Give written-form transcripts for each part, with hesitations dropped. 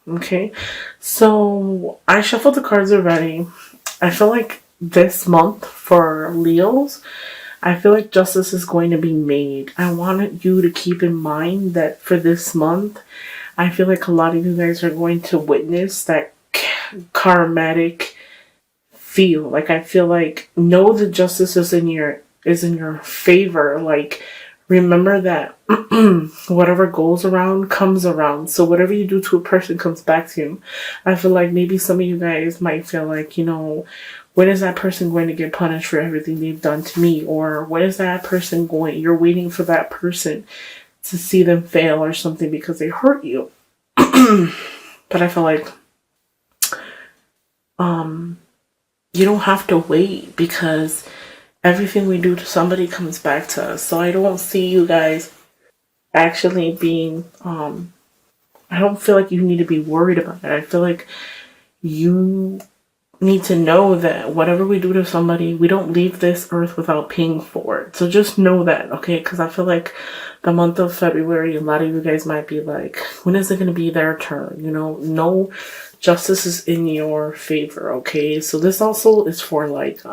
Okay, so I shuffled the cards already. I feel like this month for Leos, I feel like justice is going to be made. I wanted you to keep in mind that for this month, I feel like a lot of you guys are going to witness that karmatic feel. Like I feel like know the justice is in your favor. Like remember that whatever goes around comes around. So whatever you do to a person comes back to you. I feel like maybe some of you guys might feel like, when is that person going to get punished for everything they've done to me? Or when is that person going? You're waiting for that person to see them fail or something because they hurt you. But I feel like um you don't have to wait because everything we do to somebody comes back to us. So I don't see you guys actually being I don't feel like you need to be worried about it. I feel like you need to know that whatever we do to somebody, we don't leave this earth without paying for it. So just know that, okay? Because I feel like the month of February, a lot of you guys might be like, when is it going to be their turn? No justice is in your favor, okay? So this also is for like,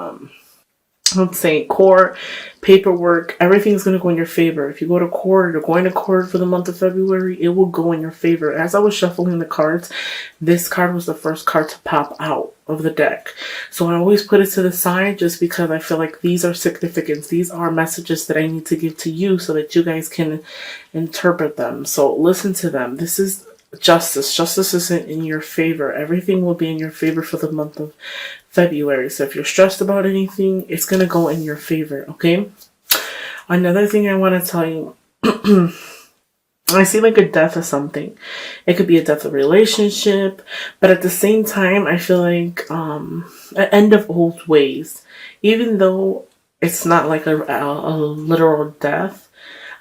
let's say court, paperwork, everything's going to go in your favor. If you go to court or going to court for the month of February, it will go in your favor. As I was shuffling the cards, this card was the first card to pop out of the deck. So I always put it to the side just because I feel like these are significant. These are messages that I need to give to you so that you guys can interpret them. So listen to them. This is justice. Justice isn't in your favor. Everything will be in your favor for the month of February. So if you're stressed about anything, it's going to go in your favor, okay? Another thing I want to tell you, I see like a death of something. It could be a death of a relationship, but at the same time, I feel like an end of old ways. Even though it's not like a literal death,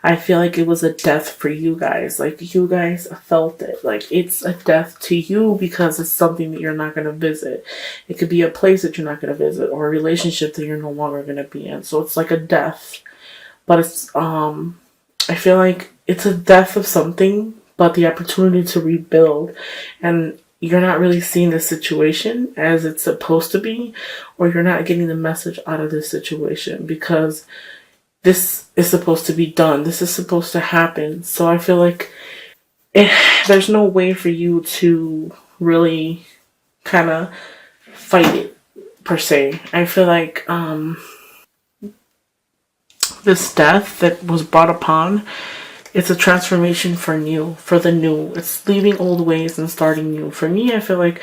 I feel like it was a death for you guys. Like you guys felt it. Like it's a death to you because it's something that you're not going to visit. It could be a place that you're not going to visit or a relationship that you're no longer going to be in. So it's like a death. But it's I feel like it's a death of something, but the opportunity to rebuild, and you're not really seeing the situation as it's supposed to be, or you're not getting the message out of this situation because this is supposed to be done. This is supposed to happen. So I feel like there's no way for you to really kind of fight it per se. I feel like this death that was brought upon, it's a transformation for the new. It's leaving old ways and starting new. For me, I feel like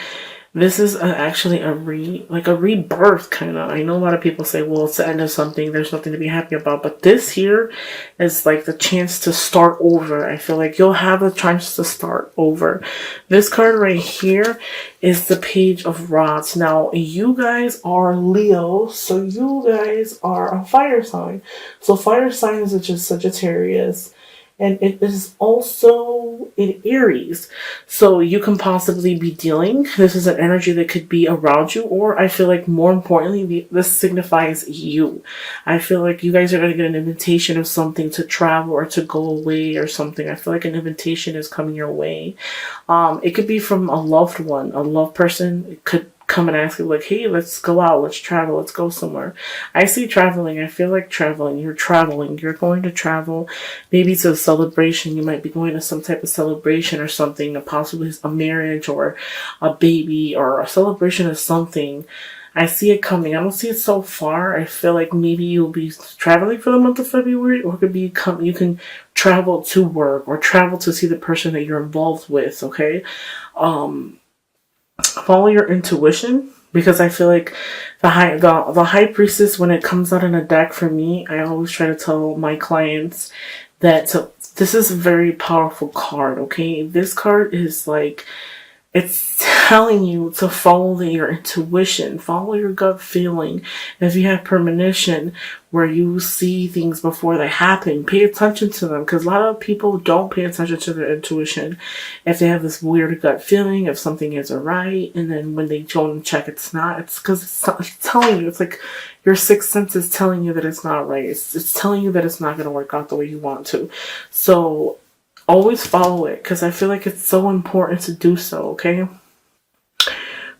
this is actually a rebirth kind of. I know a lot of people say, well, it's the end of something. There's nothing to be happy about. But this here is like the chance to start over. I feel like you'll have a chance to start over. This card right here is the Page of Rods. Now, you guys are Leo, so you guys are a fire sign. So fire signs are just Sagittarius, and it is also in Aries. So you can possibly be dealing, this is an energy that could be around you, or I feel like more importantly, this signifies you. I feel like you guys are going to get an invitation of something to travel or to go away or something. I feel like an invitation is coming your way. It could be from a loved one, a loved person. It could come and ask you like, hey, let's go out, let's travel, let's go somewhere. I see traveling. I feel like traveling. You're traveling. You're going to travel, maybe to a celebration. You might be going to some type of celebration or something, possibly a marriage or a baby or a celebration of something. I see it coming. I don't see it so far. I feel like maybe you'll be traveling for the month of February, or it could be you can travel to work or travel to see the person that you're involved with. Okay, follow your intuition, because I feel like the high priestess, when it comes out in a deck for me, I always try to tell my clients that this is a very powerful card. Okay, this card is like, it's telling you to follow your intuition, follow your gut feeling. If you have premonition where you see things before they happen, pay attention to them, because a lot of people don't pay attention to their intuition. If they have this weird gut feeling, if something isn't right, and then when they go and check it's not, it's because it's telling you, it's like your sixth sense is telling you that it's not right. It's telling you that it's not going to work out the way you want to. So always follow it because I feel like it's so important to do so, okay?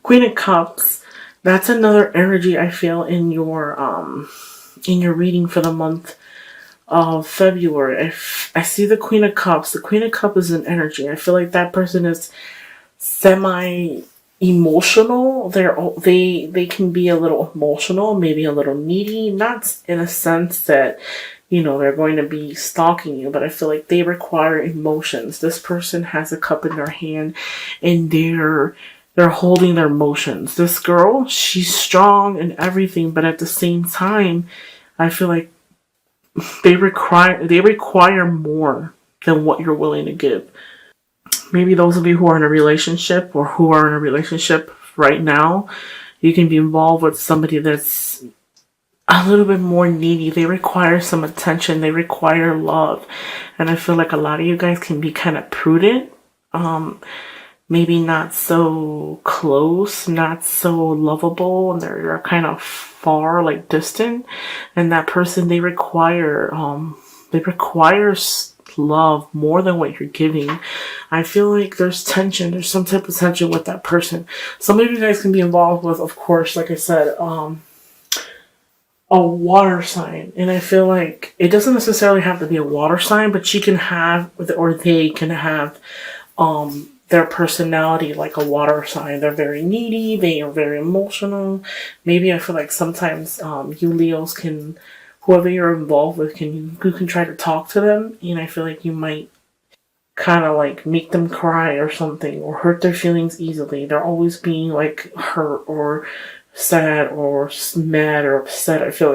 Queen of Cups, that's another energy I feel in your reading for the month of February. I see the Queen of Cups. The Queen of Cups is an energy. I feel like that person is semi emotional. They can be a little emotional, maybe a little needy, not in a sense that they're going to be stalking you, but I feel like they require emotions. This person has a cup in their hand and they're holding their emotions. This girl, she's strong and everything, but at the same time, I feel like they require more than what you're willing to give. Maybe those of you who are in a relationship or who are in a relationship right now, you can be involved with somebody that's a little bit more needy. They require some attention. They require love. And I feel like a lot of you guys can be kind of prudent. Maybe not so close, not so lovable, and they're kind of far, like distant. And that person, they require love more than what you're giving. I feel like there's tension. There's some type of tension with that person. Some of you guys can be involved with, of course, like I said, a water sign. And I feel like it doesn't necessarily have to be a water sign, but she can have, or they can have, their personality like a water sign. They're very needy. They are very emotional. Maybe I feel like sometimes you Leos can, whoever you're involved with, you can try to talk to them, and I feel like you might kind of like make them cry or something, or hurt their feelings easily. They're always being like hurt or sad or mad or upset. I feel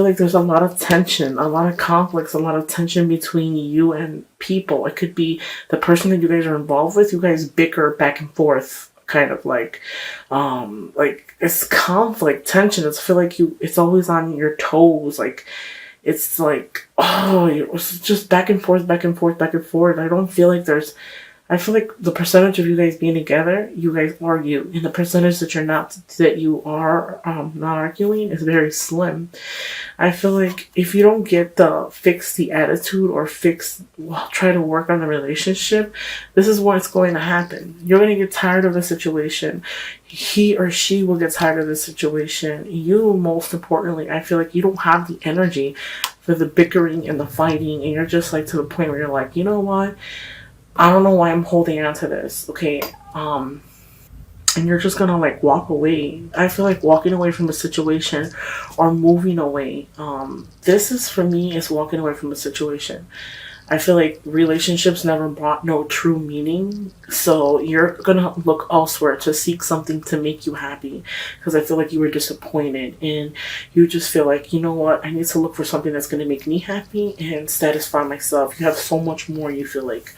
like there's a lot of tension, a lot of conflicts, a lot of tension between you and people. It could be the person that you guys are involved with. You guys bicker back and forth, kind of like it's conflict, tension. I feel like it's always on your toes. Like, it's like, it's just back and forth, back and forth, back and forth. I feel like the percentage of you guys being together, you guys argue, and the percentage that you are not arguing is very slim. I feel like if you don't fix the attitude or try to work on the relationship, this is what's going to happen. You're going to get tired of the situation. He or she will get tired of the situation. You, most importantly, I feel like you don't have the energy for the bickering and the fighting, and you're just like to the point where you're like, you know what? I don't know why I'm holding on to this, okay? And you're just gonna like walk away. I feel like walking away from a situation or moving away. This is, for me, is walking away from a situation. I feel like relationships never brought no true meaning, so you're gonna look elsewhere to seek something to make you happy, because I feel like you were disappointed and you just feel like, you know what, I need to look for something that's gonna make me happy and satisfy myself. You have so much more, you feel like,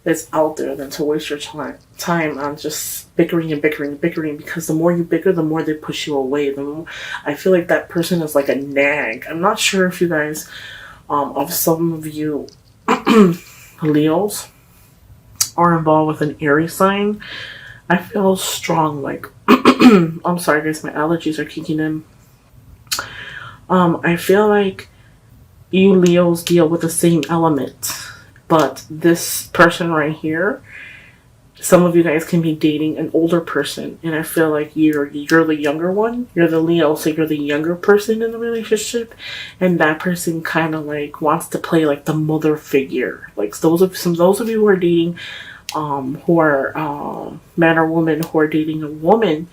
that's out there, than to waste your time on just bickering and bickering and bickering, because the more you bicker, the more they push you away. I feel like that person is like a nag. I'm not sure if you guys, of some of you Leos are involved with an Aries sign. I feel strong, like, I'm sorry guys, my allergies are kicking in. I feel like you Leos deal with the same element. But this person right here, some of you guys can be dating an older person, and I feel like you're the younger one. You're the Leo, so you're the younger person in the relationship, and that person kind of like wants to play like the mother figure. Like those of you who are dating, who are man or woman who are dating a woman.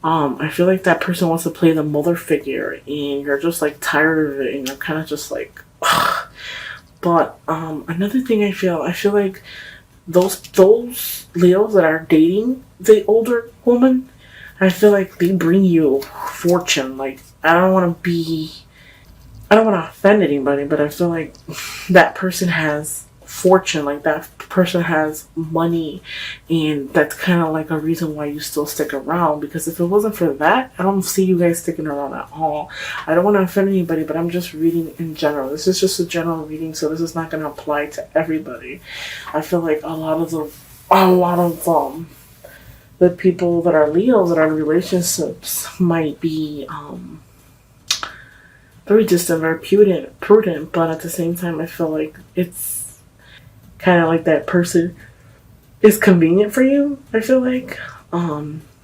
I feel like that person wants to play the mother figure, and you're just like tired of it, and you're kind of just like, ugh. But another thing I feel like those Leos that are dating the older woman, I feel like they bring you fortune. Like, I don't want to offend anybody, but I feel like that person has fortune, like that person has money, and that's kind of like a reason why you still stick around, because if it wasn't for that, I don't see you guys sticking around at all. I don't want to offend anybody, but I'm just reading in general. This is just a general reading, so this is not going to apply to everybody. I feel like a lot of the people that are Leos that are in relationships might be very distant, very prudent, but at the same time, I feel like kind of like that person is convenient for you. I feel like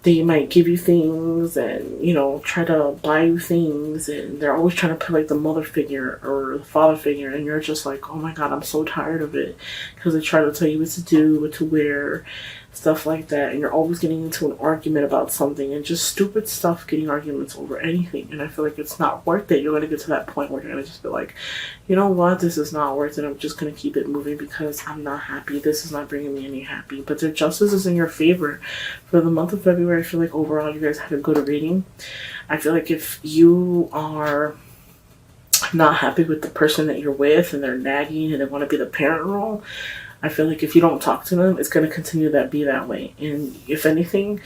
they might give you things and try to buy you things, and they're always trying to put like the mother figure or the father figure, and you're just like, oh my god, I'm so tired of it, because they try to tell you what to do, what to wear, stuff like that, and you're always getting into an argument about something, and just stupid stuff, getting arguments over anything. And I feel like it's not worth it. You're going to get to that point where you're going to just be like, you know what, this is not worth it. I'm just going to keep it moving because I'm not happy. This is not bringing me any happy. But the justice is in your favor. For the month of February, I feel like overall you guys had a good reading. I feel like if you are not happy with the person that you're with and they're nagging and they want to be the parent role, I feel like if you don't talk to them, it's going to continue to be that way. And if anything,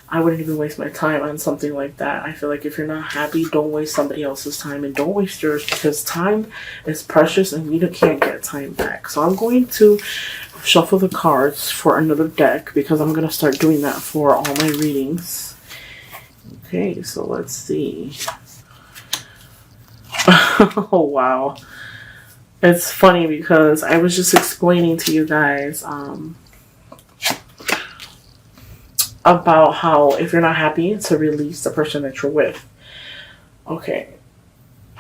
I wouldn't even waste my time on something like that. I feel like if you're not happy, don't waste somebody else's time and don't waste yours, because time is precious and you can't get time back. So I'm going to shuffle the cards for another deck because I'm going to start doing that for all my readings. Okay, so let's see. Oh, wow. It's funny because I was just explaining to you guys about how if you're not happy, to release the person that you're with. Okay.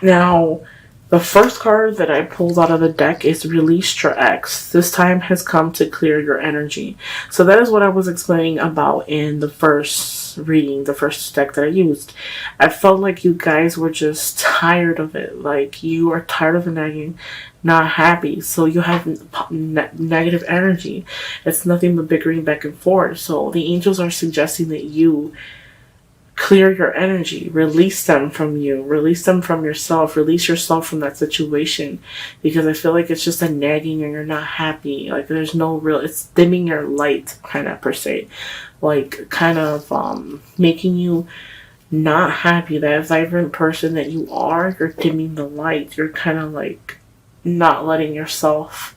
Now, the first card that I pulled out of the deck is Release Your Ex. This time has come to clear your energy. So that is what I was explaining about in the first reading, the first deck that I used. I felt like you guys were just tired of it. Like, you are tired of the nagging, not happy. So you have negative energy. It's nothing but bickering back and forth. So the angels are suggesting that you clear your energy, release them from you, release them from yourself, release yourself from that situation, because I feel like it's just a nagging and you're not happy. Like, there's no real, it's dimming your light, kind of, per se, like kind of making you not happy. That vibrant person that you are, you're dimming the light. You're kind of like not letting yourself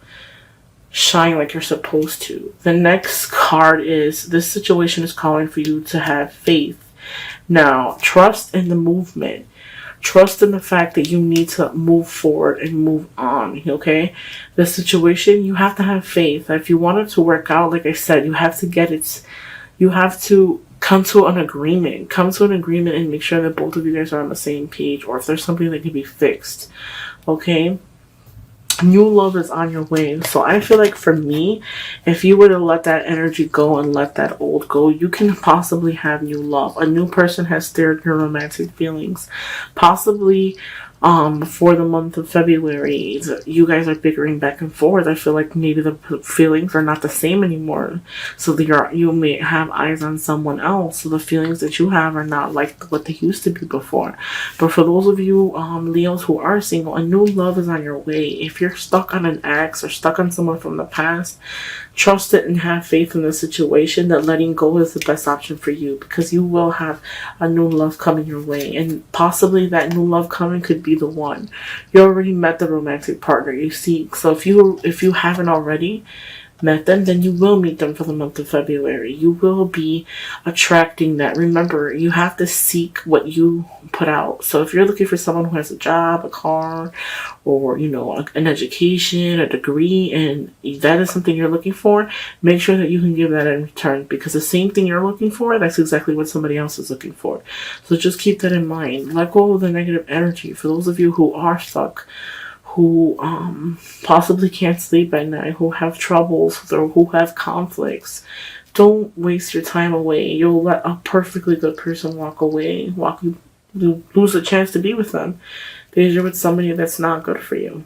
shine like you're supposed to. The next card is, this situation is calling for you to have faith. Now, trust in the movement. Trust in the fact that you need to move forward and move on, okay? The situation, you have to have faith. If you want it to work out, like I said, you have to come to an agreement. Come to an agreement and make sure that both of you guys are on the same page, or if there's something that can be fixed, okay? New love is on your way. So I feel like for me, if you were to let that energy go and let that old go, you can possibly have new love. A new person has stirred your romantic feelings. Possibly for the month of February, you guys are bickering back and forth. I feel like maybe the feelings are not the same anymore. So you may have eyes on someone else. So the feelings that you have are not like what they used to be before. But for those of you Leos who are single, a new love is on your way. If you're stuck on an ex or stuck on someone from the past, trust it and have faith in the situation that letting go is the best option for you, because you will have a new love coming your way, and possibly that new love coming could be the one. You already met the romantic partner you seek, so if you haven't already met them, then you will meet them for the month of February. You will be attracting that. Remember, you have to seek what you put out. So if you're looking for someone who has a job, a car, or an education, a degree, and that is something you're looking for, make sure that you can give that in return, because the same thing you're looking for, that's exactly what somebody else is looking for. So just keep that in mind. Let go of the negative energy. For those of you who are stuck, who possibly can't sleep at night, who have troubles, or who have conflicts, don't waste your time away. You'll let a perfectly good person walk away, you lose a chance to be with them because you're with somebody that's not good for you.